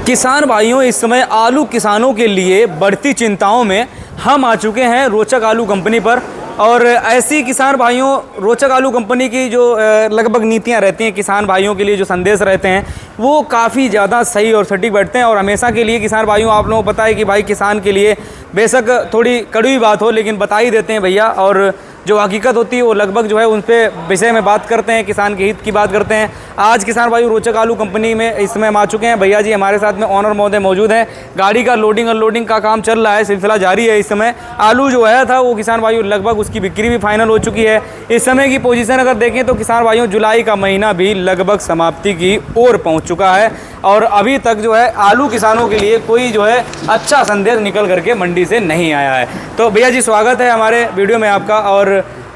किसान भाइयों, इस समय आलू किसानों के लिए बढ़ती चिंताओं में हम आ चुके हैं रोचक आलू कंपनी पर। और ऐसी किसान भाइयों, रोचक आलू कंपनी की जो लगभग नीतियां रहती हैं किसान भाइयों के लिए, जो संदेश रहते हैं वो काफ़ी ज़्यादा सही और सटीक बैठते हैं। और हमेशा के लिए किसान भाइयों, आप लोगों को पता है कि भाई किसान के लिए बेशक थोड़ी कड़वी बात हो लेकिन बता ही देते हैं भैया, और जो हकीकत होती है वो लगभग जो है उन पे विषय में बात करते हैं, किसान के हित की बात करते हैं। आज किसान भाई रोचक आलू कंपनी में इस समय हम आ चुके हैं। भैया जी हमारे साथ में ऑनर महोदय मौजूद हैं। गाड़ी का लोडिंग अनलोडिंग का काम चल रहा है, सिलसिला जारी है। इस समय आलू जो आया था वो किसान भाइयों लगभग उसकी बिक्री भी फाइनल हो चुकी है। इस समय की पोजीशन अगर देखें तो किसान भाइयों जुलाई का महीना भी लगभग समाप्ति की ओर पहुँच चुका है और अभी तक जो है आलू किसानों के लिए कोई जो है अच्छा संदेश निकल करके मंडी से नहीं आया है। तो भैया जी स्वागत है हमारे वीडियो में आपका। और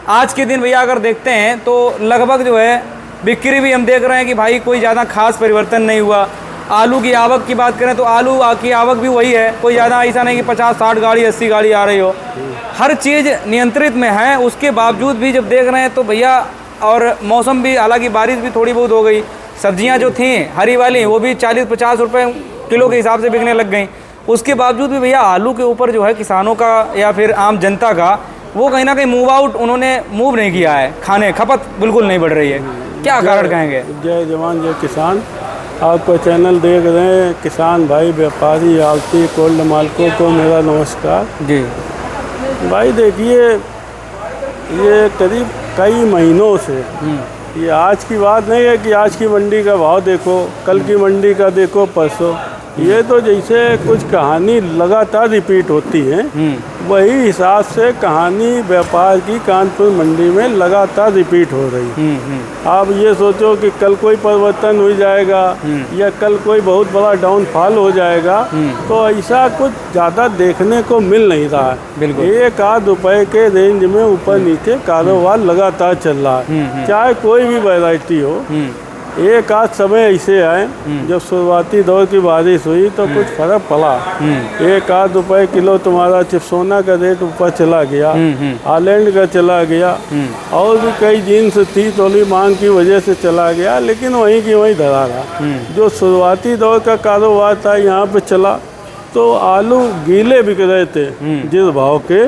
आज के दिन भैया अगर देखते हैं तो लगभग जो है बिक्री भी हम देख रहे हैं कि भाई कोई ज़्यादा खास परिवर्तन नहीं हुआ। आलू की आवक की बात करें तो आलू की आवक भी वही है, कोई ज़्यादा ऐसा नहीं कि 50-60 गाड़ी 80 गाड़ी आ रही हो। हर चीज़ नियंत्रित में है। उसके बावजूद भी जब देख रहे हैं तो भैया, और मौसम भी, हालांकि बारिश भी थोड़ी बहुत हो गई, सब्जियां जो थीं हरी वाली वो भी 40-50 रुपये किलो के हिसाब से बिकने लग गई। उसके बावजूद भी भैया आलू के ऊपर जो है किसानों का या फिर आम जनता का वो कहीं ना कहीं मूव आउट, उन्होंने मूव नहीं किया है। खाने खपत बिल्कुल नहीं बढ़ रही है। क्या कारण कहेंगे? जय जवान जय किसान। आपका चैनल देख रहे हैं किसान भाई, व्यापारी, आड़ती, कोल्ड मालिकों को मेरा नमस्कार जी। भाई देखिए, ये करीब कई महीनों से, ये आज की बात नहीं है कि आज की मंडी का भाव देखो, कल की मंडी का देखो, परसों, ये तो जैसे कुछ कहानी लगातार रिपीट होती है, वही हिसाब से कहानी व्यापार की कानपुर मंडी में लगातार रिपीट हो रही। आप ये सोचो कि कल कोई परिवर्तन हो जाएगा या कल कोई बहुत बड़ा डाउनफॉल हो जाएगा, तो ऐसा कुछ ज़्यादा देखने को मिल नहीं रहा है। 1-8 रुपए के रेंज में ऊपर नीचे कारोबार लगातार चल रहा है, चाहे कोई भी वैरायटी हो। एक आध समय ऐसे आए जब शुरुआती दौर की बारिश हुई तो कुछ फर्क पड़ा। 1-8 रुपए किलो तुम्हारा चिप्सोना का रेट ऊपर चला गया, हालैंड का चला गया, और भी कई जीन्स थी तोली मांग की वजह से चला गया, लेकिन वहीं की वहीं धरा रहा। जो शुरुआती दौर का कारोबार था यहाँ पे चला, तो आलू गीले बिक रहे थे जिस भाव के,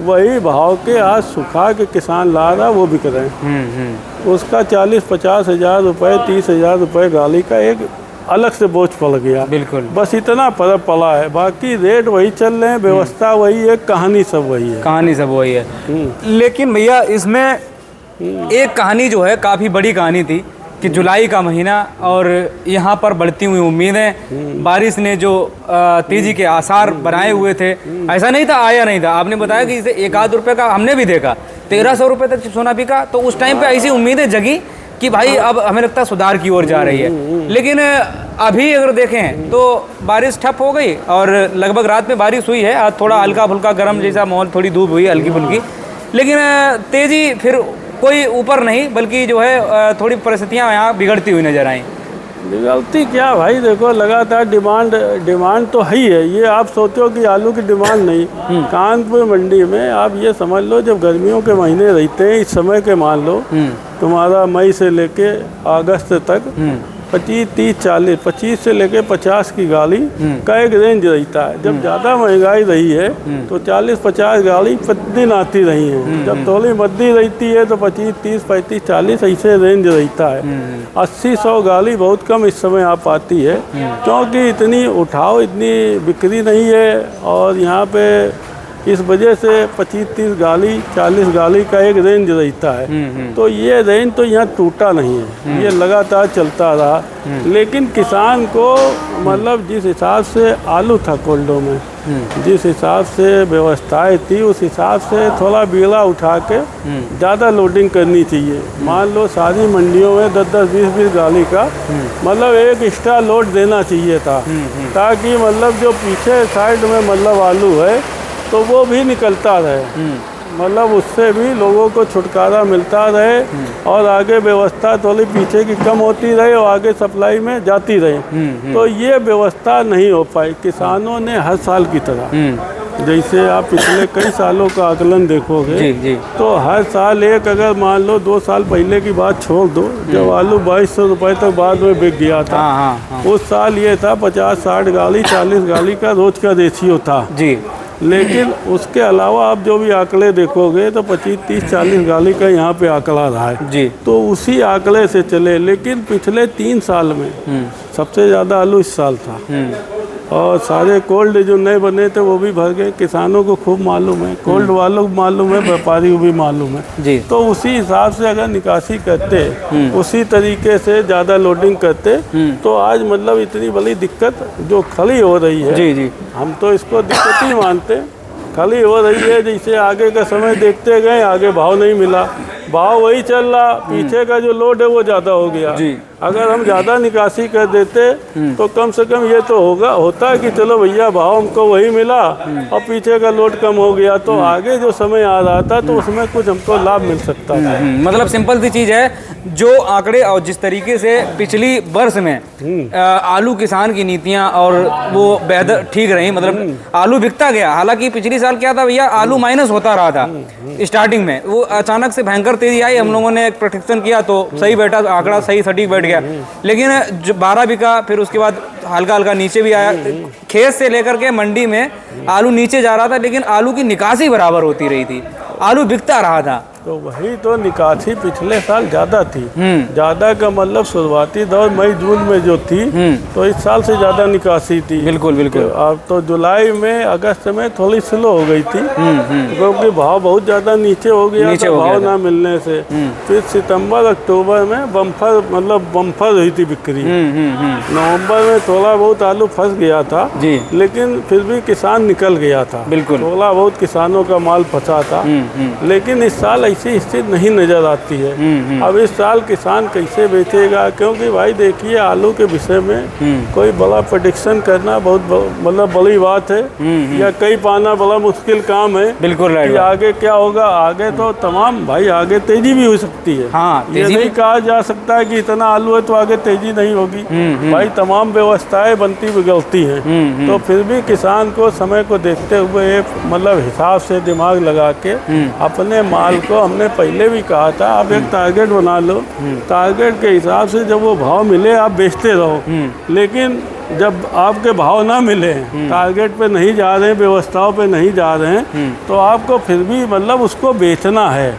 वही भाव के आज सुखा के किसान ला रहा वो बिक रहे हैं। उसका 40-50 हज़ार रुपये, 30 हज़ार रुपये गाली का एक अलग से बोझ पड़ गया। बिल्कुल, बस इतना फर्क पड़ा है। बाकी रेट वही चल रहे हैं, व्यवस्था वही है, कहानी सब वही है। कहानी सब वही है। लेकिन भैया इसमें एक कहानी जो है काफ़ी बड़ी कहानी थी कि जुलाई का महीना और यहाँ पर बढ़ती हुई उम्मीदें, बारिश ने जो तेजी के आसार बनाए हुए थे, ऐसा नहीं था आया नहीं था। आपने बताया कि इसे 1-8 रुपये का हमने भी देखा, 1300 रुपये तक सोना बिका। तो उस टाइम पे ऐसी उम्मीदें जगी कि भाई अब हमें लगता है सुधार की ओर जा रही है। लेकिन अभी अगर देखें तो बारिश ठप हो गई और लगभग रात में बारिश हुई है। आज थोड़ा हल्का फुल्का गर्म जैसा माहौल, थोड़ी धूप हुई हल्की फुल्की, लेकिन तेज़ी फिर कोई ऊपर नहीं, बल्कि जो है थोड़ी परिस्थितियाँ यहाँ बिगड़ती हुई नजर आई। बिगड़ती क्या भाई, देखो लगातार डिमांड तो है ही है। ये आप सोचो कि आलू की डिमांड नहीं, कानपुर मंडी में आप ये समझ लो जब गर्मियों के महीने रहते हैं, इस समय के मान लो तुम्हारा मई से लेके अगस्त तक 25-30-40, 25 से लेके 50 की गाड़ी का एक रेंज रहता है। जब ज़्यादा महंगाई रही है तो 40-50 गाड़ी प्रतिदिन आती रही है। जब थोड़ी मद्दी रहती है तो 25-30-35-40 ऐसे रेंज रहता है। 80-100 गाड़ी बहुत कम इस समय आ पाती है, क्योंकि इतनी उठाव, इतनी बिक्री नहीं है। और यहाँ पे इस वजह से 25-30 गाड़ी 40 गाड़ी का एक रेंज रहता है। तो ये रेंज तो यहाँ टूटा नहीं है, ये लगातार चलता रहा। लेकिन किसान को मतलब जिस हिसाब से आलू था कोल्डो में, जिस हिसाब से व्यवस्थाएं थी, उस हिसाब से थोड़ा बीड़ा उठा के ज़्यादा लोडिंग करनी चाहिए। मान लो सारी मंडियों में 10-10, 20-20 गाड़ी का मतलब एक एक्स्ट्रा लोड देना चाहिए था, ताकि मतलब जो पीछे साइड में मतलब आलू है तो वो भी निकलता रहे, मतलब उससे भी लोगों को छुटकारा मिलता रहे और आगे व्यवस्था थोड़ी पीछे की कम होती रहे और आगे सप्लाई में जाती रहे। तो ये व्यवस्था नहीं हो पाई। किसानों ने हर साल की तरह जैसे आप पिछले कई सालों का आकलन देखोगे जी जी। तो हर साल एक, अगर मान लो 2 साल पहले की बात छोड़ दो, जब आलू 2200 रुपये तक बाद में बिक गया था, हाँ। उस साल ये था 50-60 गाड़ी 40 गाड़ी का रोज का रेशियो था जी। लेकिन उसके अलावा आप जो भी आंकड़े देखोगे तो 25-30-40 गाड़ी का यहाँ पे आंकड़ा रहा है जी। तो उसी आंकड़े से चले। लेकिन पिछले 3 साल में सबसे ज़्यादा आलू इस साल था और सारे कोल्ड जो नए बने थे वो भी भर गए। किसानों को खूब मालूम है, कोल्ड वालों को मालूम है, व्यापारी को भी मालूम है जी। तो उसी हिसाब से अगर निकासी करते, उसी तरीके से ज़्यादा लोडिंग करते तो आज मतलब इतनी बड़ी दिक्कत जो खड़ी हो रही है, जी जी, हम तो इसको दिक्कत ही मानते, खड़ी हो रही है। जैसे आगे का समय देखते गए, आगे भाव नहीं मिला, भाव वही चल रहा, पीछे का जो लोड है वो ज़्यादा हो गया जी। अगर हम ज़्यादा निकासी कर देते तो कम से कम ये तो होता है कि चलो भैया भाव हमको वही मिला और पीछे का लोड कम हो गया तो आगे जो समय आ रहा था तो उसमें कुछ हमको लाभ मिल सकता था। मतलब सिंपल सी चीज़ है, जो आंकड़े और जिस तरीके से पिछली वर्ष में आलू किसान की नीतियां और वो बेहतर ठीक रही, मतलब आलू बिकता गया। हालांकि पिछली साल क्या था भैया, आलू माइनस होता रहा था स्टार्टिंग में, वो अचानक से भयंकर तेजी आई, हम लोगों ने एक प्रोटेक्शन किया तो सही बैठा, आंकड़ा सही सटीक बैठ गया। लेकिन जो 12 बिका, फिर उसके बाद हल्का हल्का नीचे भी आया, खेत से लेकर के मंडी में आलू नीचे जा रहा था लेकिन आलू की निकासी बराबर होती रही थी, आलू बिकता रहा था। तो वही तो निकासी पिछले साल ज़्यादा थी, ज़्यादा का मतलब शुरुआती दौर मई जून में जो थी तो इस साल से ज़्यादा निकासी थी। बिल्कुल बिल्कुल। अब तो जुलाई में अगस्त में थोड़ी स्लो हो गई थी क्योंकि भाव बहुत ज़्यादा नीचे हो गया था, भाव ना मिलने से। फिर सितंबर अक्टूबर में बम्फर हुई थी बिक्री। नवंबर में थोड़ा बहुत आलू फंस गया था जी, लेकिन फिर भी किसान निकल गया था, बिल्कुल थोड़ा बहुत किसानों का माल फंसा था। लेकिन इस साल ऐसी स्थिति नहीं नजर आती है। अब इस साल किसान कैसे बेचेगा, क्योंकि भाई देखिए आलू के विषय में कोई बड़ा प्रेडिक्शन करना बहुत मतलब बड़ी बात है या कई पाना बड़ा मुश्किल काम है। बिल्कुल कि आगे क्या होगा, आगे तो तमाम भाई आगे तेजी भी हो सकती है। हाँ, ये नहीं कहा जा सकता है कि इतना आलू है तो आगे तेजी नहीं होगी। भाई तमाम व्यवस्थाएं बनती बिगड़ती हैं तो फिर भी किसान को समय को देखते हुए मतलब हिसाब से दिमाग लगा के अपने माल को, हमने पहले भी कहा था, आप एक टारगेट बना लो, टारगेट के हिसाब से जब वो भाव मिले आप बेचते रहो। लेकिन जब आपके भाव ना मिले, टारगेट पे नहीं जा रहे हैं, व्यवस्थाओं पे नहीं जा रहे हैं तो आपको फिर भी मतलब उसको बेचना है,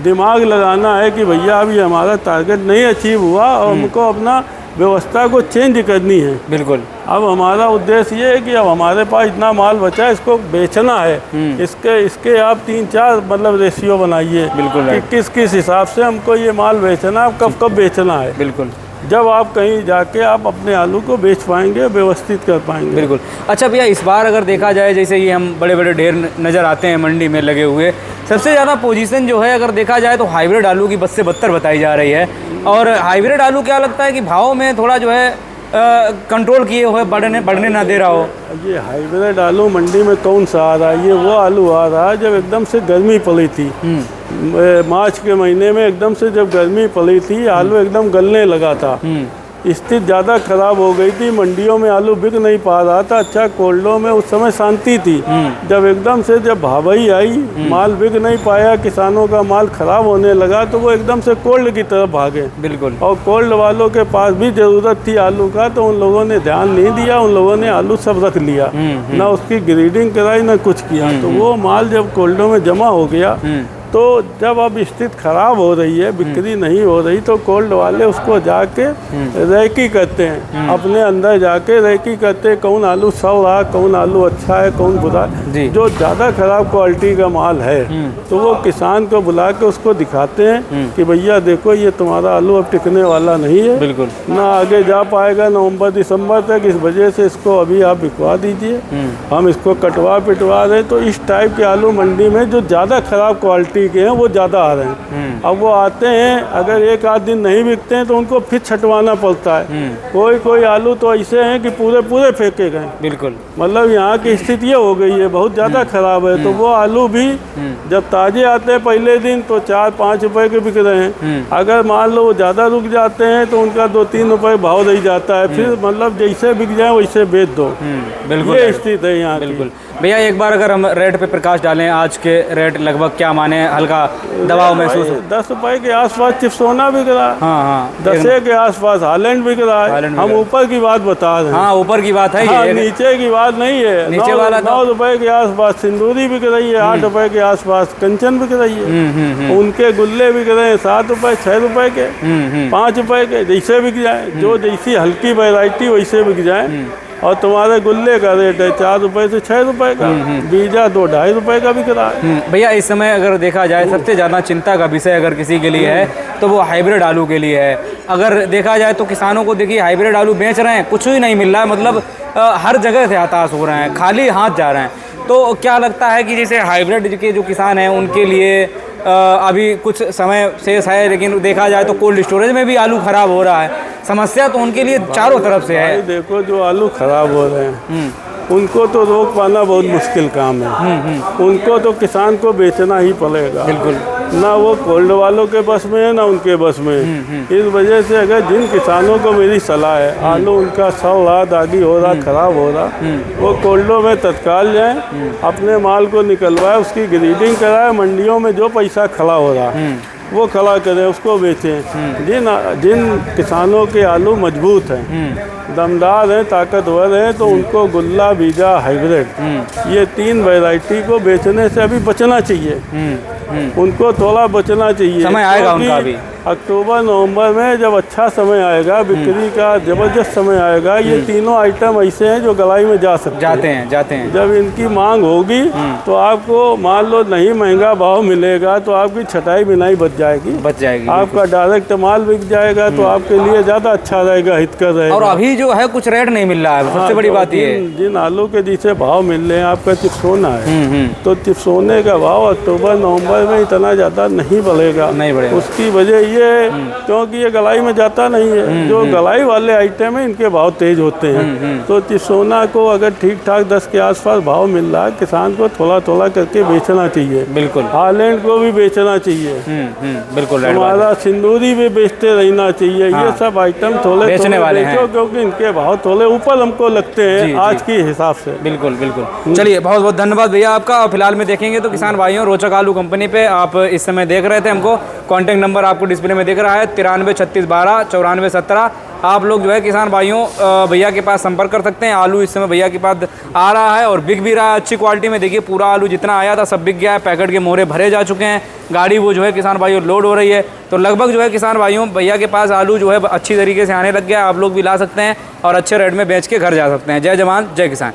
दिमाग लगाना है कि भैया अभी हमारा टारगेट नहीं अचीव हुआ और हमको अपना व्यवस्था को चेंज करनी है। बिल्कुल। अब हमारा उद्देश्य ये है कि अब हमारे पास इतना माल बचा है, इसको बेचना है। इसके आप 3-4 मतलब रेशियो बनाइए, बिल्कुल, कि किस किस हिसाब से हमको ये माल बेचना है, कब कब बेचना है। बिल्कुल। जब आप कहीं जाके आप अपने आलू को बेच पाएंगे, व्यवस्थित कर पाएंगे। बिल्कुल। अच्छा भैया, इस बार अगर देखा जाए, जैसे ये हम बड़े बड़े ढेर नज़र आते हैं मंडी में लगे हुए, सबसे ज़्यादा पोजीशन जो है अगर देखा जाए तो हाइब्रिड आलू की बद से बदतर बताई जा रही है। और हाइब्रिड आलू क्या लगता है कि भाव में थोड़ा जो है कंट्रोल किए हुए बढ़ने ना दे रहा हो। ये हाइब्रिड आलू मंडी में कौन सा आ रहा है? ये वो आलू आ रहा है जब एकदम से गर्मी पड़ी थी, मार्च के महीने में एकदम से जब गर्मी पड़ी थी, आलू एकदम गलने लगा था, स्थिति ज़्यादा खराब हो गई थी, मंडियों में आलू बिक नहीं पा रहा था। अच्छा, कोल्डों में उस समय शांति थी। जब एकदम से जब भावई आई, माल बिक नहीं पाया, किसानों का माल खराब होने लगा तो वो एकदम से कोल्ड की तरफ भागे। बिल्कुल। और कोल्ड वालों के पास भी ज़रूरत थी आलू का, तो उन लोगों ने ध्यान नहीं दिया, उन लोगों ने आलू सब रख लिया, ना उसकी ग्रेडिंग कराई ना कुछ किया। तो वो माल जब कोल्डों में जमा हो गया तो जब अब स्थिति खराब हो रही है, बिक्री नहीं हो रही, तो कोल्ड वाले उसको जाके रेकी करते हैं, अपने अंदर जाके रेकी करते हैं, कौन आलू सड़ रहा, कौन आलू अच्छा है, कौन बुरा है। जो ज़्यादा खराब क्वालिटी का माल है तो वो किसान को बुला के उसको दिखाते हैं कि भैया देखो ये तुम्हारा आलू अब टिकने वाला नहीं है, बिल्कुल ना आगे जा पाएगा नवंबर दिसंबर तक, इस वजह से इसको अभी आप बिकवा दीजिए, हम इसको कटवा पिटवा दें। तो इस टाइप के आलू मंडी में जो ज़्यादा खराब क्वालिटी क्वालिटी के हैं वो ज़्यादा आ रहे हैं। अब वो आते हैं, अगर एक आध दिन नहीं बिकते हैं तो उनको फिर छटवाना पड़ता है। कोई कोई आलू तो ऐसे हैं कि पूरे पूरे फेंके गए। बिल्कुल। मतलब यहाँ की स्थिति ये हो गई है, बहुत ज़्यादा खराब है। तो वो आलू भी जब ताज़े आते हैं पहले दिन तो 4-5 रुपए के बिक रहे हैं। अगर मान लो वो ज़्यादा रुक जाते हैं तो उनका 2-3 रुपए भाव रह जाता है। फिर मतलब जैसे बिक जाए वैसे बेच दो। बिल्कुल, ये स्थिति है यहाँ की। बिल्कुल। भैया एक बार अगर हम रेट पे प्रकाश डालें, आज के रेट लगभग क्या माने, हल्का दबाव महसूस हो? 10 रुपए के आसपास चिप्सोना बिक रहा है। हाँ, 10 के आसपास हालैंड बिक रहा है। हम ऊपर की बात बता रहे हैं। हाँ, ऊपर की बात है हाँ, ये, नीचे की बात नहीं है। नीचे वाला 9 रुपए के आसपास सिंदूरी बिक रही है, 8 रुपए के आसपास कंचन बिक रही है। उनके गुल्ले बिक रहे हैं 7 रुपए, 6 रुपए के, 5 रुपए के, जैसे बिक जाए। जो जैसी हल्की वैरायटी वैसे बिक जाए। और तुम्हारे गुल्ले का रेट है 4 रुपए से 6 रुपए का, बीजा 2-2.5 रुपए का बिक रहा है। भैया इस समय अगर देखा जाए सबसे ज़्यादा चिंता का विषय अगर किसी के लिए है तो वो हाइब्रिड आलू के लिए है। अगर देखा जाए तो किसानों को देखिए हाइब्रिड आलू बेच रहे हैं, कुछ ही नहीं मिल रहा है, मतलब हर जगह से हताश हो रहे हैं, खाली हाथ जा रहे हैं। तो क्या लगता है कि जैसे हाइब्रिड के जो किसान हैं उनके लिए अभी कुछ समय शेष है, लेकिन देखा जाए तो कोल्ड स्टोरेज में भी आलू खराब हो रहा है, समस्या तो उनके लिए चारों तरफ से है। देखो जो आलू खराब हो रहे हैं उनको तो रोक पाना बहुत मुश्किल काम है। उनको तो किसान को बेचना ही पड़ेगा। बिल्कुल। ना वो कोल्ड वालों के बस में है ना उनके बस में है। इस वजह से अगर जिन किसानों को मेरी सलाह है, आलू उनका सड़ रहा, दागी हो रहा, खराब हो रहा, वो कोल्डों में तत्काल जाए, अपने माल को निकलवाए, उसकी ग्रेडिंग कराए, मंडियों में जो पैसा खड़ा हो रहा वो खड़ा करें, उसको बेचें। जिन किसानों के आलू मजबूत हैं, दमदार हैं, ताकतवर हैं, तो उनको गुल्ला, बीजा, हाइब्रिड ये 3 वैरायटी को बेचने से अभी बचना चाहिए। उनको थोड़ा बचना चाहिए। समय आएगा उनका भी। अक्टूबर नवंबर में जब अच्छा समय आएगा, बिक्री का जबरदस्त समय आएगा, ये तीनों आइटम ऐसे हैं जो गलाई में जा सकते जाते हैं। जब इनकी मांग होगी तो आपको मान लो नहीं महंगा भाव मिलेगा तो आपकी छटाई बिनाई बच जाएगी। आपका डायरेक्ट माल बिक जाएगा तो आपके लिए ज़्यादा अच्छा रहेगा, हितकर रहेगा। और अभी जो है कुछ रेट नहीं मिल रहा है, सबसे बड़ी बात ये है। जिन आलू के जिसे भाव मिल रहे हैं, आपका चिप्सोना है तो चिप्सोने का भाव अक्टूबर नवंबर में इतना ज़्यादा नहीं बढ़ेगा। उसकी वजह ये क्योंकि ये गलाई में जाता नहीं है। जो गलाई वाले आइटम है इनके भाव तेज होते हैं। तो चिप्सोना को अगर ठीक ठाक 10 के आसपास भाव मिल रहा है, किसान को थोड़ा थोड़ा करके बेचना चाहिए। बिल्कुल। हालैंड को भी बेचना चाहिए। बिल्कुल। हमारा सिंदूरी भी बेचते रहना चाहिए। ये सब आइटम थोड़े बेचने वाले हैं, क्योंकि इनके भाव थोड़े ऊपर हमको लगते हैं आज के हिसाब से। बिल्कुल। चलिए बहुत बहुत धन्यवाद भैया आपका। और फिलहाल में देखेंगे तो किसान भाइयों, रोचक आलू कंपनी पे आप इस समय देख रहे थे, हमको कॉन्टैक्ट नंबर आपको डिस्प्ले में दिख रहा है 93 36 12 94 17। आप लोग जो है किसान भाइयों भैया के पास संपर्क कर सकते हैं। आलू इस समय भैया के पास आ रहा है और बिक भी रहा है अच्छी क्वालिटी में। देखिए पूरा आलू जितना आया था सब बिक गया है, पैकेट के मोहरे भरे जा चुके हैं, गाड़ी वो जो है किसान भाइयों लोड हो रही है। तो लगभग जो है किसान भाइयों भैया के पास आलू जो है अच्छी तरीके से आने लग गया। आप लोग भी ला सकते हैं और अच्छे रेट में बेच के घर जा सकते हैं। जय जवान जय किसान।